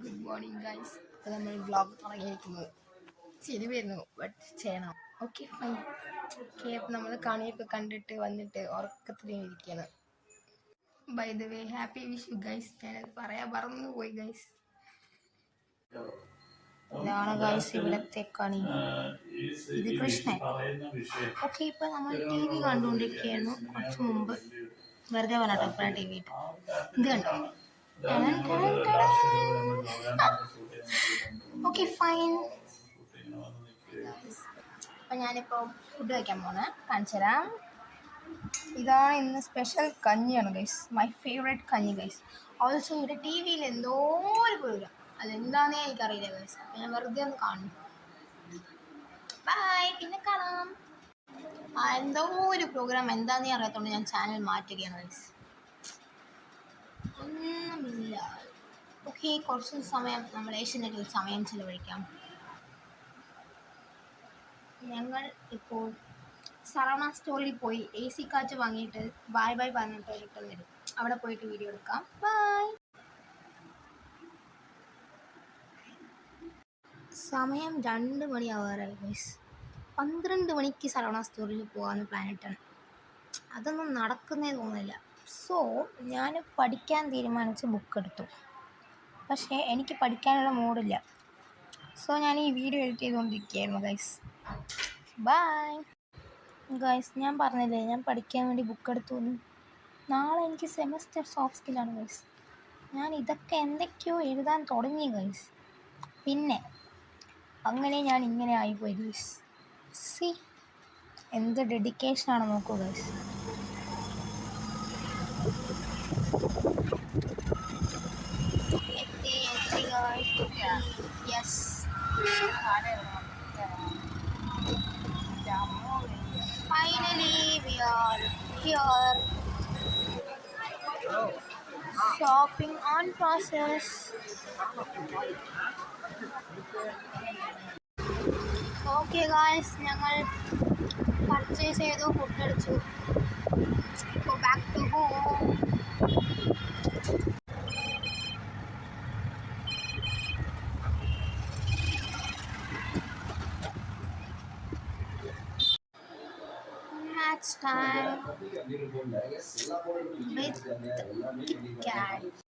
Good morning guys. അപ്പോൾ നമ്മൾ vlog തുടങ്ങിയിരിക്കുന്നത് ശരി വരുന്നു, ബട്ട് ചെയ്യണം. Okay fine. ഓക്കെ, അപ്പം നമ്മൾ കണിയൊക്കെ കണ്ടിട്ട് വന്നിട്ട് ഉറക്കത്തിലിരിക്കുകയാണ്. By the way happy Vishu guys. ഞാനത് മറന്നു പോയി ഗൈസ്. ഇതാണ് ഗൈസ് ഇവിടത്തെ കണി. ഇത് കൃഷ്ണൻ. ഓക്കെ, ഇപ്പം നമ്മൾ ടി വി കണ്ടുകൊണ്ടിരിക്കുകയായിരുന്നു കുറച്ച് മുമ്പ്. വെറുതെ പറഞ്ഞിട്ടോ ഇപ്പോഴാണ് ടി വി ഇട്ട്. ഇത് കണ്ടോ? Okay fine. അപ്പം ഞാനിപ്പോൾ ഫുഡ് കഴിക്കാൻ പോണേ, കാണിച്ചു തരാം. ഇതാണ് ഇന്ന് സ്പെഷ്യൽ കഞ്ഞിയാണ് ഗൈസ്, മൈ ഫേവറേറ്റ് കഞ്ഞി ഗൈസ്. ഓൾസോ ഇവിടെ ടി വിയിൽ എന്തോ ഒരു പ്രോഗ്രാം, അതെന്താണെന്നേ എനിക്കറിയില്ല ഗൈസ്. അപ്പം ഞാൻ വെറുതെ ഒന്ന് കാണും. ബൈ, പിന്നെ കാണാം. എന്തോ ഒരു പ്രോഗ്രാം എന്താണെന്നേ അറിയാത്തതുകൊണ്ട് ഞാൻ ചാനൽ മാറ്റുകയാണ് ഗൈസ്. ഒന്നുമില്ല. ഓക്കെ, കുറച്ച് സമയം നമ്മൾ ഏഷ്യനെറ്റിൽ സമയം ചിലവഴിക്കാം. ഞങ്ങൾ ഇപ്പോൾ സറവണ സ്റ്റോറിൽ പോയി AC കാറ്റ് വാങ്ങിയിട്ട് ബൈ ബൈ പറഞ്ഞിട്ട് റിട്ടേൺ വരും. അവിടെ പോയിട്ട് വീഡിയോ എടുക്കാം. ബൈ. സമയം 2 മണിയാവാറായി ഗൈസ്. 12 മണിക്ക് സറവണ സ്റ്റോറിൽ പോകാമെന്ന് പ്ലാനിട്ടാണ്. അതൊന്നും നടക്കുന്നേ തോന്നുന്നില്ല. സോ ഞാൻ പഠിക്കാൻ തീരുമാനിച്ച് ബുക്ക് എടുത്തു. പക്ഷേ എനിക്ക് പഠിക്കാനുള്ള മൂഡില്ല. സോ ഞാൻ ഈ വീഡിയോ എഡിറ്റ് ചെയ്തുകൊണ്ടിരിക്കുകയായിരുന്നു ഗൈസ്. Bye guys. ഞാൻ പറഞ്ഞില്ലേ ഞാൻ പഠിക്കാൻ വേണ്ടി ബുക്ക് എടുത്തു എന്ന്. നാളെ എനിക്ക് സെമസ്റ്റർ സോഫ്റ്റ് സ്കില്ലാണ് ഗൈസ്. ഞാൻ ഇതൊക്കെ എന്തൊക്കെയോ എഴുതാൻ തുടങ്ങി ഗൈസ്. പിന്നെ അങ്ങനെ ഞാൻ ഇങ്ങനെ ആയിപ്പോയി ഗൈസ്. സി എന്ത് ഡെഡിക്കേഷനാണ് നോക്കൂ guys. Yes. Finally, we are here. Shopping on process. Okay guys, ഞങ്ങൾ പർച്ചേസ് ചെയ്തു, ഫുഡ് അടിച്ചു. Go back to home. Match time with Kit Kat.